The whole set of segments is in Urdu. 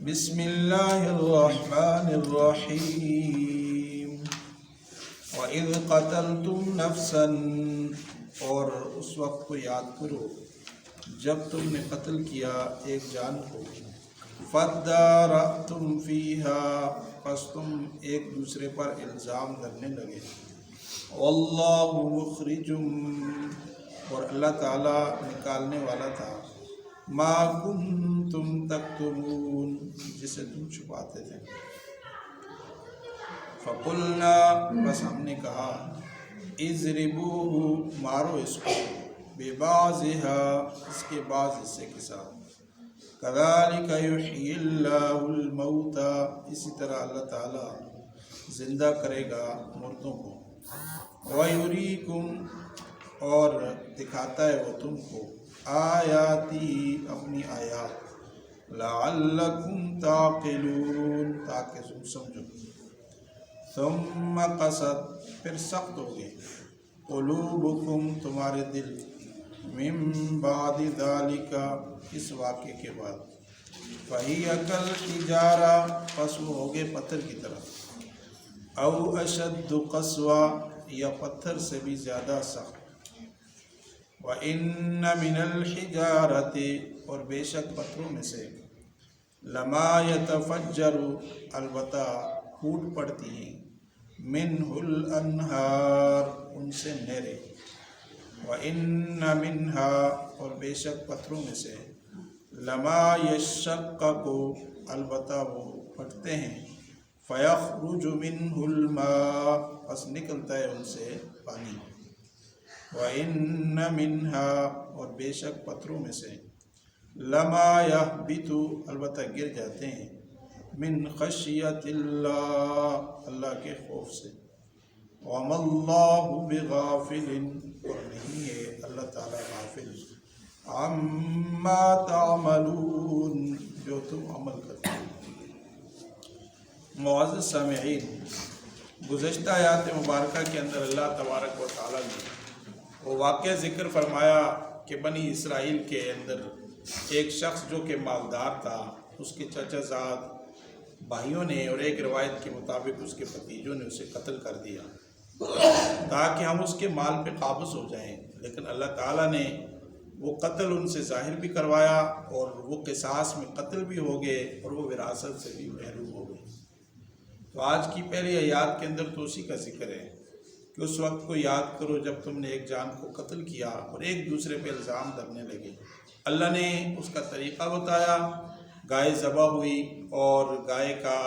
بسم اللہ الرحمن الرحیم وَإِذْ قَتَلْتُمْ نَفْسًا، اور اس وقت کو یاد کرو جب تم نے قتل کیا ایک جان کو، فَادَّارَأْتُمْ فِيهَا، پس تم ایک دوسرے پر الزام دھرنے لگے، وَاللَّهُ مُخْرِجٌ، اور اللہ تعالیٰ نکالنے والا تھا، ما کنتم تکتمون، جسے تم چھپاتے تھے۔ فقلنا، بس ہم نے کہا، اضربوہ، مارو اس کو، ببعضھا، اس کے بعض حصے کے ساتھ، کذالک یحیی اللہ الموتى، اسی طرح اللہ تعالیٰ زندہ کرے گا مردوں کو، ویریکم، اور دکھاتا ہے وہ تم کو، آیاتی، اپنی آیات، لعلکم تعقلون، تاکہ تم سمجھو۔ ثم قست، پھر سخت ہوگے، قلوبکم، تمہارے دل، من بعد ذالک، اس واقعے کے بعد، فہی کالحجارہ، پس وہ ہوگے پتھر کی طرح، او اشد قسوہ، یا پتھر سے بھی زیادہ سخت، وَإِنَّ مِنَ الْحِجَارَةِ، اور بے شک پتھروں میں سے، لَمَا يَتَفَجَّرُ، البتہ پھوٹ پڑتی ہیں، مِنْهُ الْأَنْهَارُ، ان سے نہریں، وَإِنَّ مِنْهَا، اور بے شک پتھروں میں سے، لَمَا يَشَّقَّقُ، البتہ وہ پھٹتے ہیں، فَيَخْرُجُ مِنْهُ الْمَاءُ، پس نکلتا ہے ان سے پانی، وَإِنَّ مِنْهَا، اور بے شک پتھروں میں سے، لَمَا يَهْبِطُ، البتہ گر جاتے ہیں، مِنْ خَشْيَةِ اللَّهِ، اللہ کے خوف سے، وَمَا اللَّهُ بِغَافِلٍ، اور نہیں ہے اللہ تعالیٰ غافل، عَمَّا تَعْمَلُونَ، جو تم عمل کرتے ہو۔ معزز سامعین، گزشتہ آیات مبارکہ کے اندر اللہ تبارک و تعالیٰ نے وہ واقعہ ذکر فرمایا کہ بنی اسرائیل کے اندر ایک شخص جو کہ مالدار تھا، اس کے چچا زاد بھائیوں نے، اور ایک روایت کے مطابق اس کے بھتیجوں نے اسے قتل کر دیا تاکہ ہم اس کے مال پہ قابض ہو جائیں، لیکن اللہ تعالیٰ نے وہ قتل ان سے ظاہر بھی کروایا، اور وہ قصاص میں قتل بھی ہو گئے، اور وہ وراثت سے بھی محروم ہو گئے۔ تو آج کی پہلی آیات کے اندر تو اسی کا ذکر ہے کہ اس وقت کو یاد کرو جب تم نے ایک جان کو قتل کیا اور ایک دوسرے پہ الزام دھرنے لگے۔ اللہ نے اس کا طریقہ بتایا، گائے ذبح ہوئی، اور گائے کا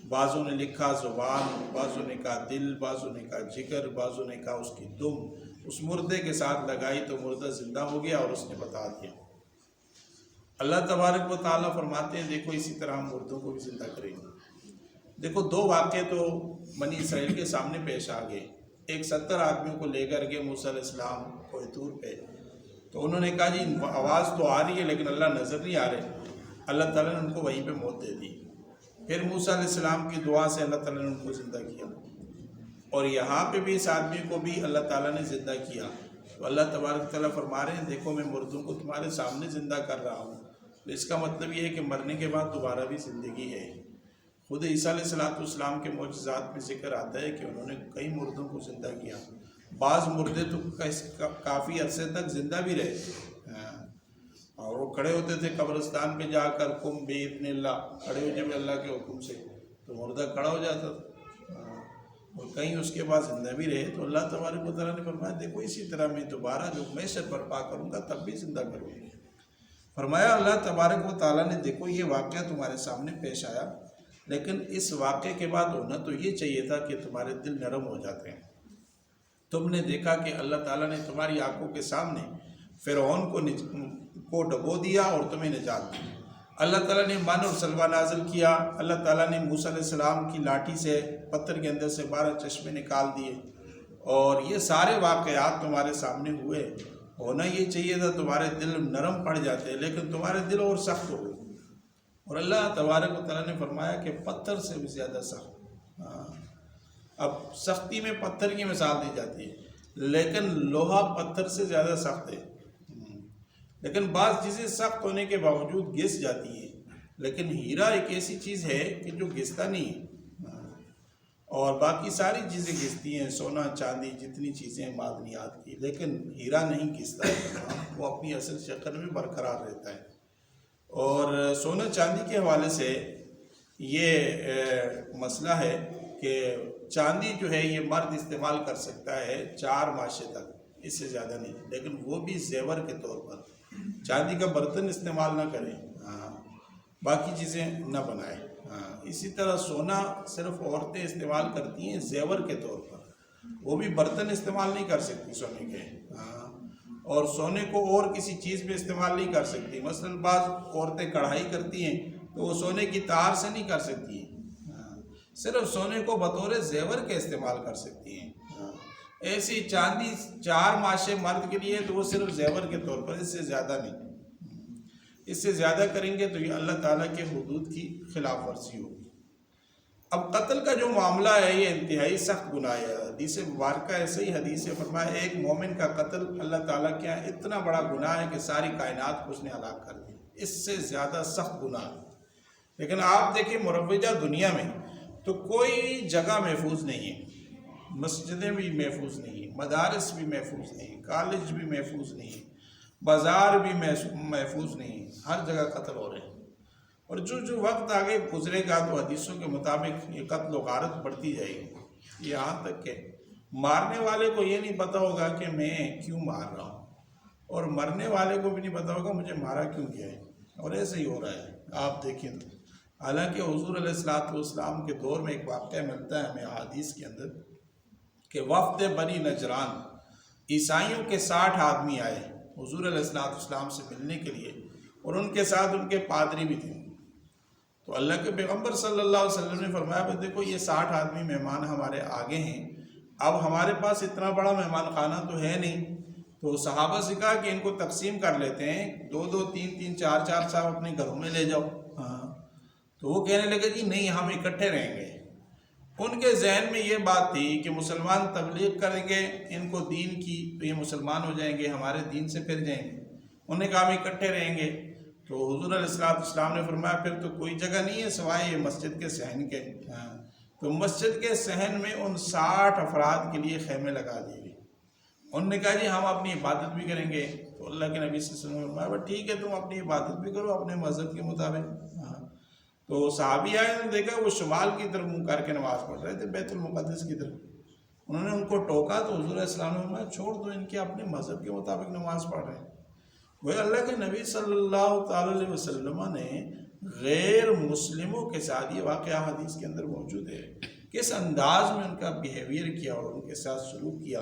بعضوں نے لکھا زبان، بعضوں نے کہا دل، بعضوں نے کہا جگر، بعضوں نے کہا اس کی دم، اس مردے کے ساتھ لگائی تو مردہ زندہ ہو گیا، اور اس نے بتا دیا۔ اللہ تبارک و تعالیٰ فرماتے ہیں دیکھو اسی طرح ہم مردوں کو بھی زندہ کریں گے۔ دیکھو دو واقعے تو بنی اسرائیل کے سامنے پیش آ گئے، ایک 70 آدمیوں کو لے کر گئے موسیٰ علیہ السلام کوہ طور پہ، تو انہوں نے کہا جی آواز تو آ رہی ہے لیکن اللہ نظر نہیں آ رہے، اللہ تعالیٰ نے ان کو وہیں پہ موت دے دی۔ پھر موسیٰ علیہ السلام کی دعا سے اللہ تعالیٰ نے ان کو زندہ کیا، اور یہاں پہ بھی اس آدمی کو بھی اللہ تعالیٰ نے زندہ کیا۔ تو اللہ تبارک تعالیٰ فرما رہے ہیں دیکھو میں مردوں کو تمہارے سامنے زندہ کر رہا ہوں، تو اس کا مطلب یہ ہے کہ مرنے کے بعد دوبارہ بھی زندگی ہے۔ خود عیسیٰ علیہ السلام کے معجزات میں ذکر آتا ہے کہ انہوں نے کئی مردوں کو زندہ کیا، بعض مردے تو کافی عرصے تک زندہ بھی رہے، اور وہ کھڑے ہوتے تھے قبرستان پہ جا کر، قم بإذن اللہ، کھڑے ہو جب اللہ کے حکم سے، تو مردہ کھڑا ہو جاتا تھا، اور کہیں اس کے بعد زندہ بھی رہے۔ تو اللہ تبارک و تعالیٰ نے فرمایا دیکھو اسی طرح میں دوبارہ جو معیشت برپا کروں گا تب بھی زندہ کروں گا۔ فرمایا اللہ تبارک و تعالیٰ نے دیکھو یہ واقعہ تمہارے سامنے پیش آیا، لیکن اس واقعے کے بعد ہونا تو یہ چاہیے تھا کہ تمہارے دل نرم ہو جاتے ہیں۔ تم نے دیکھا کہ اللہ تعالیٰ نے تمہاری آنکھوں کے سامنے فرعون کو ڈبو دیا اور تمہیں نجات دی۔ اللہ تعالیٰ نے من اور سلوہ نازل کیا، اللہ تعالیٰ نے موسیٰ علیہ السلام کی لاٹھی سے پتھر کے اندر سے 12 چشمے نکال دیے، اور یہ سارے واقعات تمہارے سامنے ہوئے۔ ہونا یہ چاہیے تھا تمہارے دل نرم پڑ جاتے، لیکن تمہارے دل اور سخت ہو گئے، اور اللہ تبارک و تعالیٰ نے فرمایا کہ پتھر سے بھی زیادہ سخت۔ اب سختی میں پتھر کی مثال دی جاتی ہے، لیکن لوہا پتھر سے زیادہ سخت ہے، لیکن بعض چیزیں سخت ہونے کے باوجود گھس جاتی ہیں، لیکن ہیرا ایک ایسی چیز ہے کہ جو گھستا نہیں ہے، اور باقی ساری چیزیں گھستی ہیں، سونا چاندی جتنی چیزیں معدنیات کی، لیکن ہیرا نہیں گھستا ہے، وہ اپنی اصل شکل میں برقرار رہتا ہے۔ اور سونا چاندی کے حوالے سے یہ مسئلہ ہے کہ چاندی جو ہے یہ مرد استعمال کر سکتا ہے 4 ماشے تک، اس سے زیادہ نہیں، لیکن وہ بھی زیور کے طور پر، چاندی کا برتن استعمال نہ کریں، باقی چیزیں نہ بنائیں۔ اسی طرح سونا صرف عورتیں استعمال کرتی ہیں زیور کے طور پر، وہ بھی برتن استعمال نہیں کر سکتی سونے کے، اور سونے کو اور کسی چیز میں استعمال نہیں کر سکتی۔ مثلاً بعض عورتیں کڑھائی کرتی ہیں تو وہ سونے کی تار سے نہیں کر سکتی ہیں، صرف سونے کو بطور زیور کے استعمال کر سکتی ہیں۔ ایسی چاندی 4 ماشے مرد کے لیے تو وہ صرف زیور کے طور پر، اس سے زیادہ نہیں، اس سے زیادہ کریں گے تو یہ اللہ تعالیٰ کے حدود کی خلاف ورزی ہوگی۔ اب قتل کا جو معاملہ ہے یہ انتہائی سخت گناہ ہے۔ حدیث مبارکہ ایسے ہی حدیث سے فرمایا ایک مومن کا قتل اللہ تعالیٰ کے یہاں اتنا بڑا گناہ ہے کہ ساری کائنات کو اس نے ہلاک کر دی، اس سے زیادہ سخت گناہ ہے۔ لیکن آپ دیکھیں مروجہ دنیا میں تو کوئی جگہ محفوظ نہیں ہے، مسجدیں بھی محفوظ نہیں، مدارس بھی محفوظ نہیں، کالج بھی محفوظ نہیں، بازار بھی محفوظ نہیں، ہر جگہ قتل ہو رہے ہیں۔ اور جو وقت آگے گزرے گا تو حدیثوں کے مطابق یہ قتل و غارت بڑھتی جائے گی، یہاں تک کہ مارنے والے کو یہ نہیں پتہ ہوگا کہ میں کیوں مار رہا ہوں، اور مرنے والے کو بھی نہیں پتہ ہوگا مجھے مارا کیوں گیا ہے، اور ایسے ہی ہو رہا ہے آپ دیکھیں تو۔ حالانکہ حضور علیہ السلام کے دور میں ایک واقعہ ملتا ہے ہمیں احادیث کے اندر کہ وفد بنی نجران عیسائیوں کے 60 آدمی آئے حضور علیہ السلام سے ملنے کے لیے، اور ان کے ساتھ ان کے پادری بھی تھے۔ تو اللہ کے پیغمبر صلی اللہ علیہ وسلم نے فرمایا کہ دیکھو یہ 60 آدمی مہمان ہمارے آگے ہیں، اب ہمارے پاس اتنا بڑا مہمان خانہ تو ہے نہیں، تو صحابہ سے کہا کہ ان کو تقسیم کر لیتے ہیں، 2 3 4 صاحب اپنے گھروں میں لے جاؤ۔ تو وہ کہنے لگے کہ نہیں ہم اکٹھے رہیں گے۔ ان کے ذہن میں یہ بات تھی کہ مسلمان تبلیغ کریں گے ان کو دین کی تو یہ مسلمان ہو جائیں گے، ہمارے دین سے پھر جائیں گے، انہوں نے کہا ہم اکٹھے رہیں گے۔ تو حضور علیہ السلام نے فرمایا پھر تو کوئی جگہ نہیں ہے سوائے یہ مسجد کے صحن کے، تو مسجد کے صحن میں ان 60 افراد کے لیے خیمے لگا دیے گئے۔ انہوں نے کہا جی ہم اپنی عبادت بھی کریں گے، تو اللہ کے نبی صلی اللہ علیہ وسلم نے فرمایا ٹھیک ہے تم اپنی عبادت بھی کرو اپنے مذہب کے مطابق۔ تو صحابی آئے انہوں نے دیکھا وہ شمال کی طرف منہ کر کے نماز پڑھ رہے تھے، بیت المقدس کی طرف، انہوں نے ان کو ٹوکا تو حضور علیہ السلام نے فرمایا چھوڑ دو ان کے، اپنے مذہب کے مطابق نماز پڑھ رہے ہیں۔ وہ اللہ کے نبی صلی اللہ تعالی علیہ وسلم نے غیر مسلموں کے ساتھ، یہ واقعہ حدیث کے اندر موجود ہے، کس انداز میں ان کا بیہیویئر کیا اور ان کے ساتھ سلوک کیا۔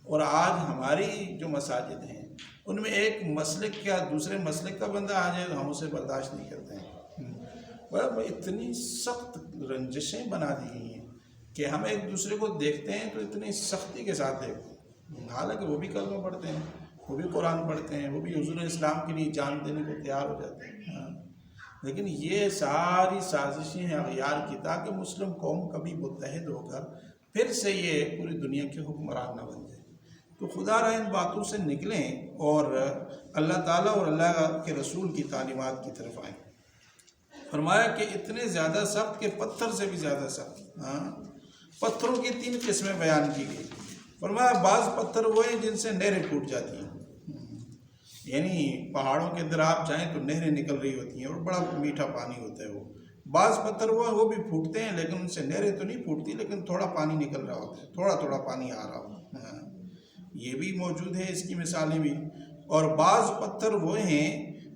اور آج ہماری جو مساجد ہیں ان میں ایک مسلک یا دوسرے مسلک کا بندہ آ جائے تو ہم اسے برداشت نہیں کرتے ہیں۔ اتنی سخت رنجشیں بنا دی گئی ہیں کہ ہم ایک دوسرے کو دیکھتے ہیں تو اتنی سختی کے ساتھ دیکھتے ہیں، حالانکہ وہ بھی کلمہ پڑھتے ہیں، وہ بھی قرآن پڑھتے ہیں، وہ بھی حضور اسلام کے لیے جان دینے کو تیار ہو جاتے ہیں، لیکن یہ ساری سازشیں ہیں اغیار کی تاکہ مسلم قوم کبھی متحد ہو کر پھر سے یہ پوری دنیا کے حکمران نہ بن جائے۔ تو خدا را ان باتوں سے نکلیں اور اللہ تعالیٰ اور اللہ کے رسول کی تعلیمات کی طرف آئیں۔ فرمایا کہ اتنے زیادہ سخت کہ پتھر سے بھی زیادہ سخت۔ پتھروں کی 3 قسمیں بیان کی گئی۔ فرمایا بعض پتھر وہ ہیں جن سے نہریں پھوٹ جاتی ہیں، یعنی پہاڑوں کے اندر آپ جائیں تو نہریں نکل رہی ہوتی ہیں اور بڑا میٹھا پانی ہوتا ہے۔ وہ بعض پتھر وہ بھی پھوٹتے ہیں لیکن ان سے نہریں تو نہیں پھوٹتی، لیکن تھوڑا پانی نکل رہا ہوتا ہے، تھوڑا پانی آ رہا ہوتا ہے، یہ بھی موجود ہے، اس کی مثالیں بھی۔ اور بعض پتھر وہ ہیں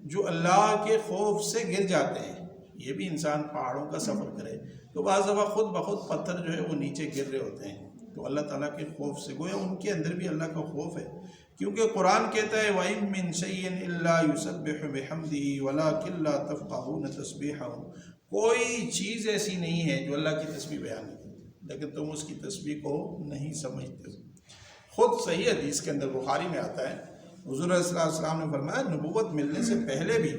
جو اللہ کے خوف سے گر جاتے ہیں، یہ بھی انسان پہاڑوں کا سفر کرے تو بعض دفعہ خود بخود پتھر جو ہے وہ نیچے گر رہے ہوتے ہیں، تو اللہ تعالیٰ کے خوف سے، گویا ان کے اندر بھی اللہ کا خوف ہے، کیونکہ قرآن کہتا ہے وَإِن مِّن شَيْءٍ إِلَّا يُسَبِّحُ بِحَمْدِهِ وَلَٰكِن لَّا تَفْقَهُونَ تَسْبِيحَهُ، کوئی چیز ایسی نہیں ہے جو اللہ کی تسبیح بیان کرے لیکن تم اس کی تسبیح کو نہیں سمجھتے ہو۔ خود صحیح حدیث کے اندر بخاری میں آتا ہے، حضور علیہ السلام نے فرمایا نبوت ملنے سے پہلے بھی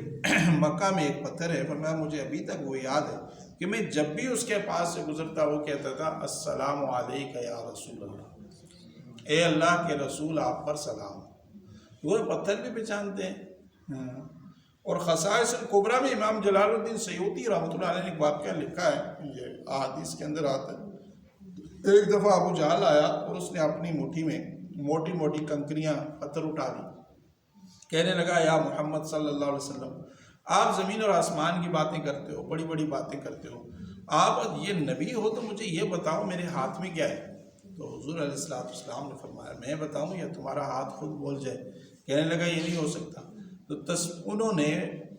مکہ میں ایک پتھر ہے، فرمایا مجھے ابھی تک وہ یاد ہے کہ میں جب بھی اس کے پاس سے گزرتا وہ کہتا تھا السلام علیک یا رسول اللہ، اے اللہ کے رسول آپ پر سلام۔ وہ پتھر بھی پہچانتے ہیں، اور خصائص الکبریٰ میں امام جلال الدین سیوطی رحمۃ اللہ علیہ نے ایک واقعہ لکھا ہے، یہ احادیث کے اندر آتا ہے۔ ایک دفعہ ابو جہل آیا اور اس نے اپنی مٹھی میں موٹی موٹی کنکریاں پتھر اٹھا دی، کہنے لگا یا محمد صلی اللہ علیہ وسلم، آپ زمین اور آسمان کی باتیں کرتے ہو، بڑی بڑی باتیں کرتے ہو، آپ یہ نبی ہو تو مجھے یہ بتاؤ میرے ہاتھ میں کیا ہے؟ تو حضور علیہ السلام نے فرمایا میں بتاؤں یا تمہارا ہاتھ خود بول جائے؟ کہنے لگا یہ نہیں ہو سکتا۔ تو انہوں نے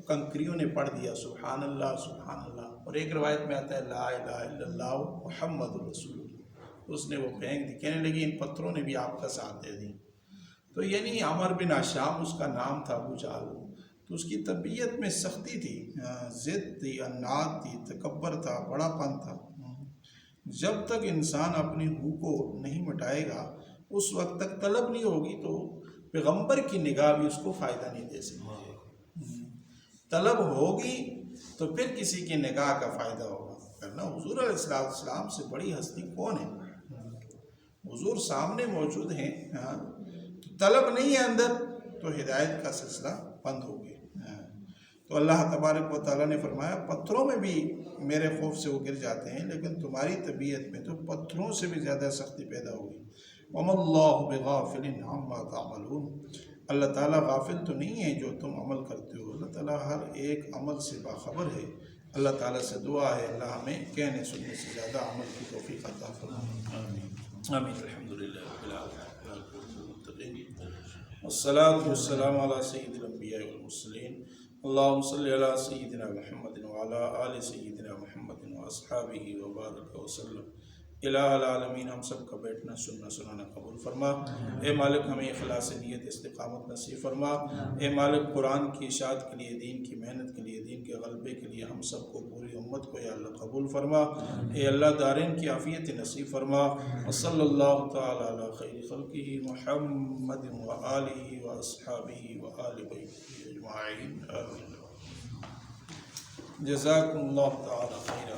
کنکریوں نے پڑھ دیا سبحان اللہ سبحان اللہ، اور ایک روایت میں آتا ہے لا الہ الا اللہ محمد رسول اللہ، اس نے وہ پھینک دی، کہنے لگی ان پتھروں نے بھی آپ کا ساتھ دے دی۔ تو یعنی عمر بن عشام اس کا نام تھا، ابو جہل، تو اس کی طبیعت میں سختی تھی، ضد تھی، عناد تھی، تکبر تھا، بڑا پن تھا۔ جب تک انسان اپنی ہو کو نہیں مٹائے گا، اس وقت تک طلب نہیں ہوگی تو پیغمبر کی نگاہ بھی اس کو فائدہ نہیں دے سکتی۔ طلب ہوگی تو پھر کسی کی نگاہ کا فائدہ ہوگا، ورنہ حضور علیہ السلام سے بڑی ہستی کون ہے؟ حضور سامنے موجود ہیں، طلب نہیں ہے اندر تو ہدایت کا سلسلہ بند ہو گیا۔ تو اللہ تبارک و تعالیٰ نے فرمایا پتھروں میں بھی میرے خوف سے وہ گر جاتے ہیں، لیکن تمہاری طبیعت میں تو پتھروں سے بھی زیادہ سختی پیدا ہوگی۔ وَمَا اللَّهُ بِغَافِلٍ عَمَّا تَعْمَلُونَ، اللہ تعالیٰ غافل تو نہیں ہے جو تم عمل کرتے ہو، اللہ تعالیٰ ہر ایک عمل سے باخبر ہے۔ اللہ تعالیٰ سے دعا ہے اللہ ہمیں کہنے سننے سے زیادہ عمل کی توفیق عطا فرمائے۔ آمین آمین۔ الحمدللہ رب العالمین، والصلاة والسلام علی سید الانبیاء والمرسلین، اللہم صلی علی سیدنا محمد وعلی آل سیدنا محمد واصحابہ وبارک وسلم۔ الہ العالمین ہم سب کا بیٹھنا سننا سنانا قبول فرما۔ اے مالک ہمیں اخلاص نیت استقامت نصیب فرما۔ اے مالک قرآن کی اشاعت کے لیے، دین کی محنت کے لیے، دین کے غلبے کے لیے ہم سب کو، پوری امت کو یا اللہ قبول فرما۔ اے اللہ دارین کی عافیت نصیب فرما۔ وصلی اللہ تعالی علی خیر خلقہ محمد وآلہ واصحابہ وآل بیتہ اجمعین، آمین۔ جزاکم اللہ تعالی خیر۔